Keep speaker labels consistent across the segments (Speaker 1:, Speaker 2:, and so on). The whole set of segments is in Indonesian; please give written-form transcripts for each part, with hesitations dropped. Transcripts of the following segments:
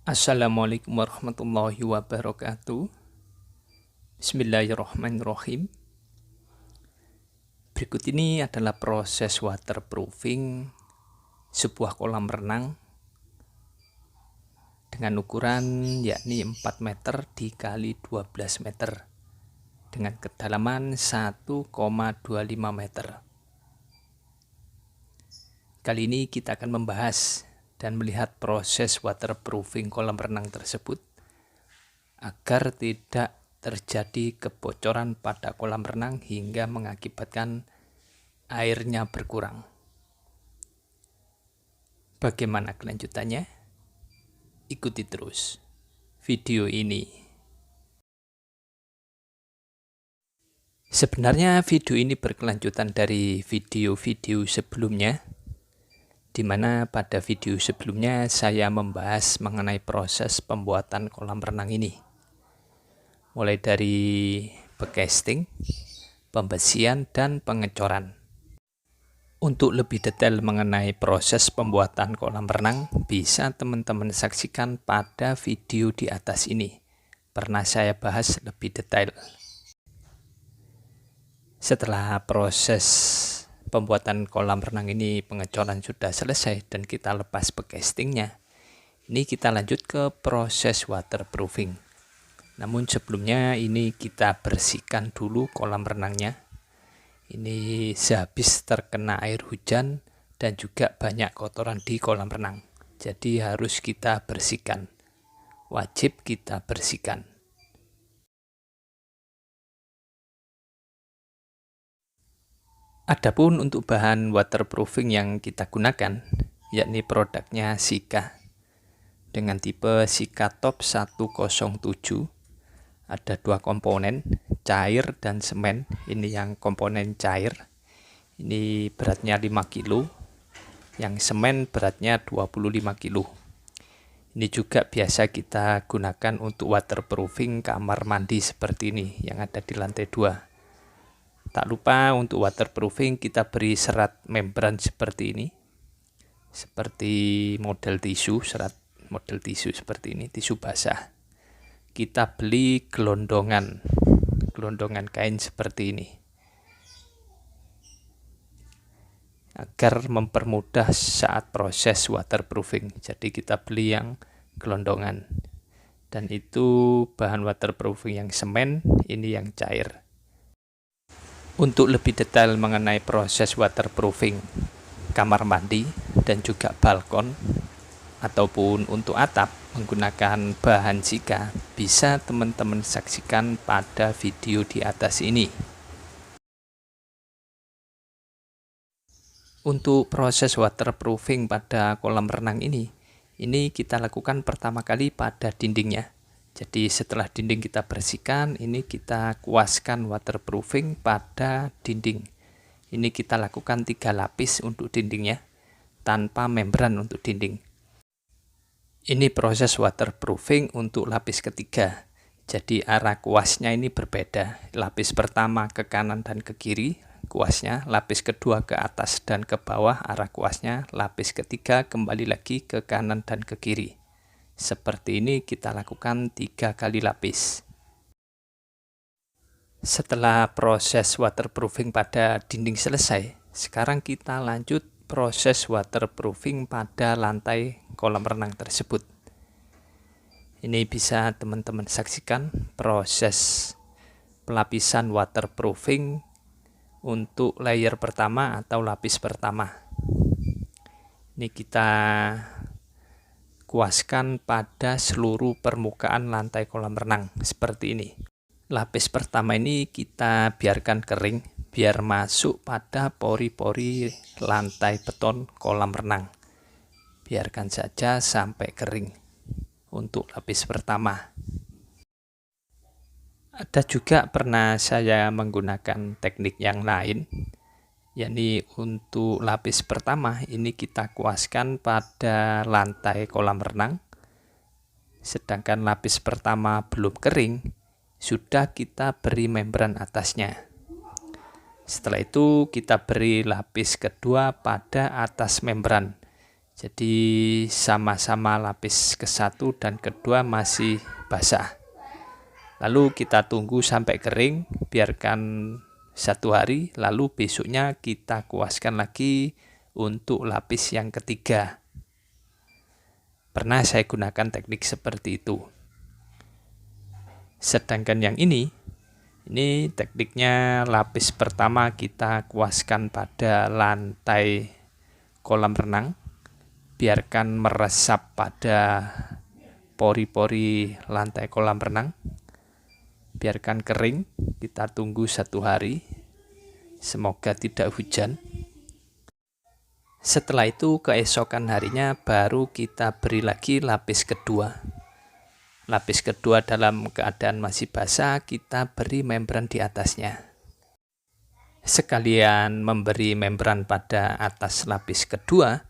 Speaker 1: Assalamualaikum warahmatullahi wabarakatuh. Bismillahirrahmanirrahim. Berikut ini adalah proses waterproofing sebuah kolam renang dengan ukuran yakni 4 meter dikali 12 meter dengan kedalaman 1,25 meter. Kali ini kita akan membahas dan melihat proses waterproofing kolam renang tersebut agar tidak terjadi kebocoran pada kolam renang hingga mengakibatkan airnya berkurang. Bagaimana kelanjutannya? Ikuti terus video ini. Sebenarnya video ini berkelanjutan dari video-video sebelumnya, di mana pada video sebelumnya saya membahas mengenai proses pembuatan kolam renang ini. Mulai dari backcasting, pembersihan, dan pengecoran. Untuk lebih detail mengenai proses pembuatan kolam renang, bisa teman-teman saksikan pada video di atas ini. Pernah saya bahas lebih detail. Setelah proses pembuatan kolam renang ini, pengecoran sudah selesai dan kita lepas backcastingnya, ini kita lanjut ke proses waterproofing. Namun sebelumnya ini kita bersihkan dulu kolam renangnya. Ini sehabis terkena air hujan dan juga banyak kotoran di kolam renang. Jadi harus kita bersihkan. Wajib kita bersihkan. Adapun untuk bahan waterproofing yang kita gunakan, yakni produknya Sika dengan tipe Sika Top 107. Ada dua komponen, cair dan semen. Ini yang komponen cair, ini beratnya 5 kilo, yang semen beratnya 25 kilo. Ini juga biasa kita gunakan untuk waterproofing kamar mandi seperti ini yang ada di lantai 2. Tak lupa untuk waterproofing kita beri serat membran seperti ini, seperti model tisu, serat model tisu seperti ini, tisu basah. Kita beli gelondongan kain seperti ini agar mempermudah saat proses waterproofing. Jadi kita beli yang gelondongan, dan itu bahan waterproofing yang semen, ini yang cair. Untuk lebih detail mengenai proses waterproofing kamar mandi dan juga balkon ataupun untuk atap menggunakan bahan Sika, bisa teman-teman saksikan pada video di atas ini. Untuk proses waterproofing pada kolam renang ini kita lakukan pertama kali pada dindingnya. Jadi setelah dinding kita bersihkan, ini kita kuaskan waterproofing pada dinding. Ini kita lakukan 3 lapis untuk dindingnya, tanpa membran untuk dinding. Ini proses waterproofing untuk lapis ketiga. Jadi arah kuasnya ini berbeda. Lapis pertama ke kanan dan ke kiri kuasnya, lapis kedua ke atas dan ke bawah arah kuasnya, lapis ketiga kembali lagi ke kanan dan ke kiri. Seperti ini kita lakukan 3 kali lapis. Setelah proses waterproofing pada dinding selesai, sekarang kita lanjut proses waterproofing pada lantai kolam renang tersebut. Ini bisa teman-teman saksikan proses pelapisan waterproofing untuk layer pertama atau lapis pertama. Ini kita kuaskan pada seluruh permukaan lantai kolam renang seperti ini. Lapis pertama ini kita biarkan kering biar masuk pada pori-pori lantai beton kolam renang. Biarkan saja sampai kering untuk lapis pertama. Ada juga pernah saya menggunakan teknik yang lain, yakni untuk lapis pertama ini kita kuaskan pada lantai kolam renang, sedangkan lapis pertama belum kering, sudah kita beri membran atasnya. Setelah itu kita beri lapis kedua pada atas membran. Jadi sama-sama lapis ke-1 dan kedua masih basah. Lalu kita tunggu sampai kering, biarkan 1 hari, lalu besoknya kita kuaskan lagi untuk lapis yang ketiga. Pernah saya gunakan teknik seperti itu. Sedangkan yang ini tekniknya lapis pertama kita kuaskan pada lantai kolam renang, biarkan meresap pada pori-pori lantai kolam renang, biarkan kering, kita tunggu 1 hari, semoga tidak hujan. Setelah itu keesokan harinya baru kita beri lagi lapis kedua. Lapis kedua dalam keadaan masih basah, kita beri membran di atasnya. Sekalian memberi membran pada atas lapis kedua,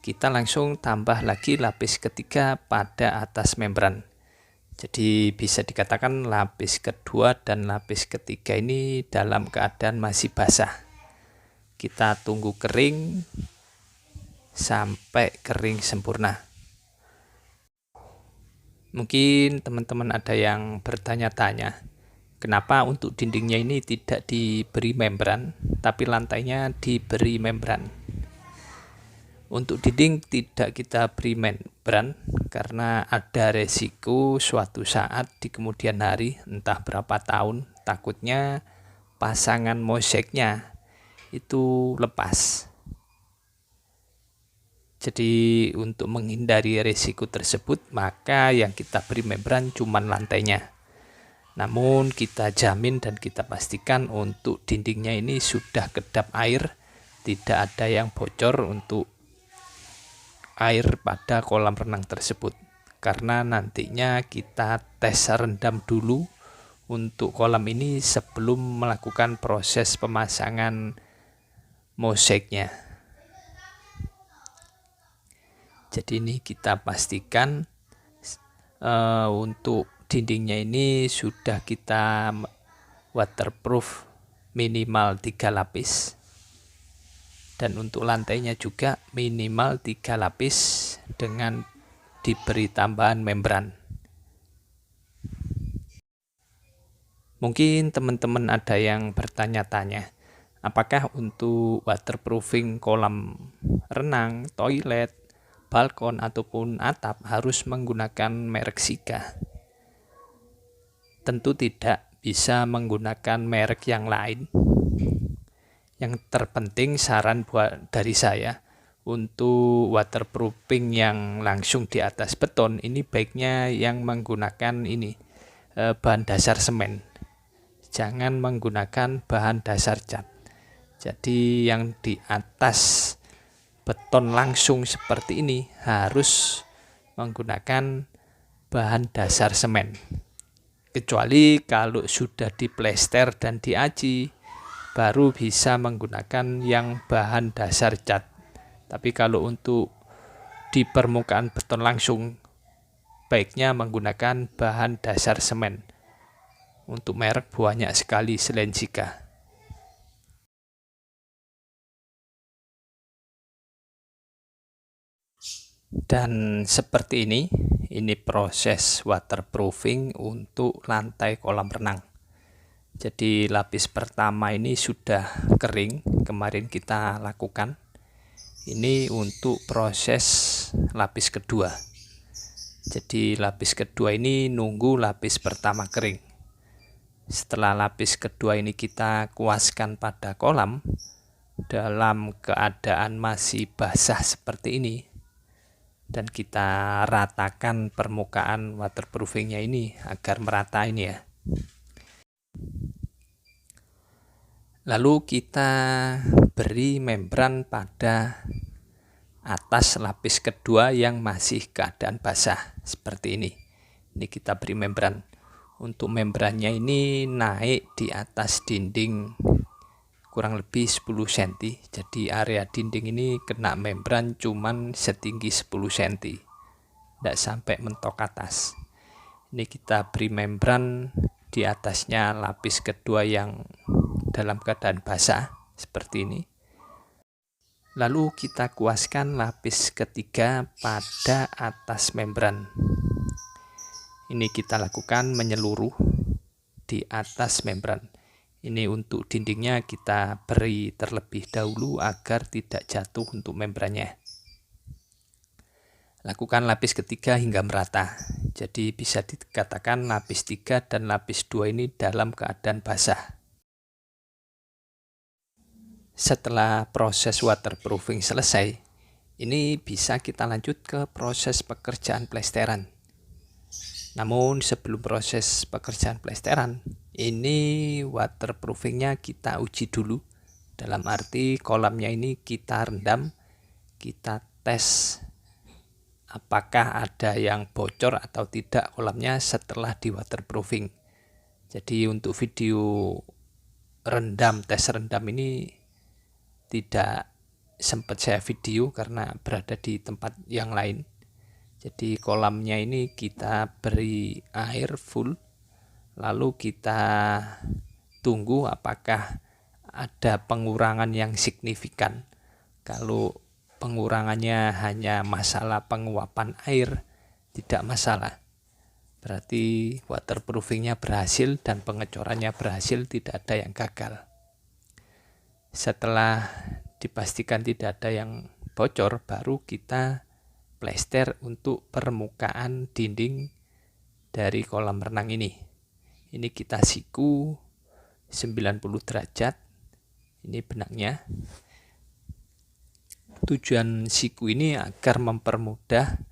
Speaker 1: kita langsung tambah lagi lapis ketiga pada atas membran. Jadi bisa dikatakan lapis kedua dan lapis ketiga ini dalam keadaan masih basah. Kita tunggu kering sampai kering sempurna. Mungkin teman-teman ada yang bertanya-tanya, kenapa untuk dindingnya ini tidak diberi membran, tapi lantainya diberi membran. Untuk dinding tidak kita beri membran karena ada resiko suatu saat di kemudian hari, entah berapa tahun, takutnya pasangan mosaiknya itu lepas. Jadi untuk menghindari resiko tersebut, maka yang kita beri membran cuma lantainya. Namun kita jamin dan kita pastikan untuk dindingnya ini sudah kedap air, tidak ada yang bocor untuk air pada kolam renang tersebut. Karena nantinya kita tes rendam dulu untuk kolam ini sebelum melakukan proses pemasangan mosaiknya. Jadi ini kita pastikan untuk dindingnya ini sudah kita waterproof minimal 3 lapis. Dan untuk lantainya juga minimal 3 lapis dengan diberi tambahan membran. Mungkin teman-teman ada yang bertanya-tanya, apakah untuk waterproofing kolam renang, toilet, balkon ataupun atap harus menggunakan merek Sika? Tentu tidak, bisa menggunakan merek yang lain. Yang terpenting saran dari saya, untuk waterproofing yang langsung di atas beton ini baiknya yang menggunakan bahan dasar semen. Jangan menggunakan bahan dasar cat. Jadi yang di atas beton langsung seperti ini harus menggunakan bahan dasar semen. Kecuali kalau sudah diplester dan diaci, baru bisa menggunakan yang bahan dasar cat. Tapi kalau untuk di permukaan beton langsung, baiknya menggunakan bahan dasar semen. Untuk merek banyak sekali selain Sika. Dan seperti ini proses waterproofing untuk lantai kolam renang. Jadi lapis pertama ini sudah kering, kemarin kita lakukan. Ini untuk proses lapis kedua. Jadi lapis kedua ini nunggu lapis pertama kering. Setelah lapis kedua ini kita kuaskan pada kolam, dalam keadaan masih basah seperti ini, dan kita ratakan permukaan waterproofingnya ini agar merata ini ya. Lalu kita beri membran pada atas lapis kedua yang masih keadaan basah seperti ini. Ini kita beri membran. Untuk membrannya ini naik di atas dinding kurang lebih 10 cm. Jadi area dinding ini kena membran cuman setinggi 10 cm. Tidak sampai mentok atas. Ini kita beri membran di atasnya lapis kedua yang dalam keadaan basah seperti ini. Lalu kita kuaskan lapis ketiga pada atas membran. Ini kita lakukan menyeluruh di atas membran. Ini untuk dindingnya kita beri terlebih dahulu agar tidak jatuh untuk membrannya. Lakukan lapis ketiga hingga merata. Jadi bisa dikatakan lapis 3 dan lapis 2 ini dalam keadaan basah. Setelah proses waterproofing selesai, ini bisa kita lanjut ke proses pekerjaan plesteran. Namun sebelum proses pekerjaan plesteran, ini waterproofingnya kita uji dulu. Dalam arti kolamnya ini kita rendam, kita tes apakah ada yang bocor atau tidak kolamnya setelah di waterproofing. Jadi untuk video tes rendam ini tidak sempat saya video karena berada di tempat yang lain. Jadi kolamnya ini kita beri air full, lalu kita tunggu apakah ada pengurangan yang signifikan. Kalau pengurangannya hanya masalah penguapan air, tidak masalah. Berarti waterproofingnya berhasil dan pengecorannya berhasil, tidak ada yang gagal. Setelah dipastikan tidak ada yang bocor, baru kita plester untuk permukaan dinding dari kolam renang ini. Ini kita siku 90 derajat. Ini benangnya. Tujuan siku ini agar mempermudah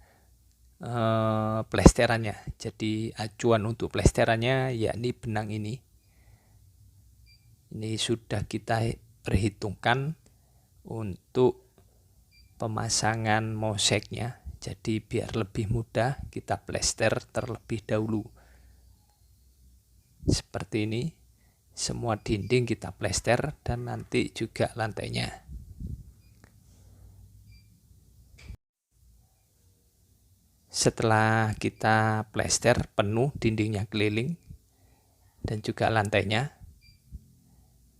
Speaker 1: plesterannya. Jadi acuan untuk plesterannya yakni benang ini. Ini sudah kita perhitungkan untuk pemasangan mosaiknya. Jadi biar lebih mudah kita plester terlebih dahulu. Seperti ini. Semua dinding kita plester dan nanti juga lantainya. Setelah kita plester penuh dindingnya keliling dan juga lantainya,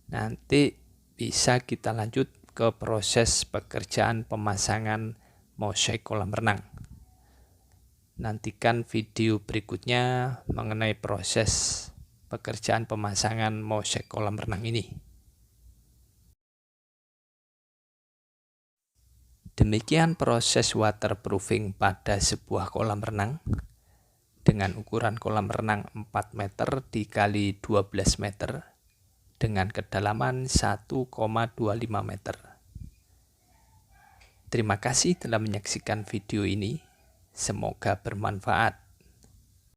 Speaker 1: nanti bisa kita lanjut ke proses pekerjaan pemasangan mosaik kolam renang. Nantikan video berikutnya mengenai proses pekerjaan pemasangan mosaik kolam renang ini. Demikian proses waterproofing pada sebuah kolam renang dengan ukuran kolam renang 4 meter dikali 12 meter dengan kedalaman 1,25 meter. Terima kasih telah menyaksikan video ini. Semoga bermanfaat.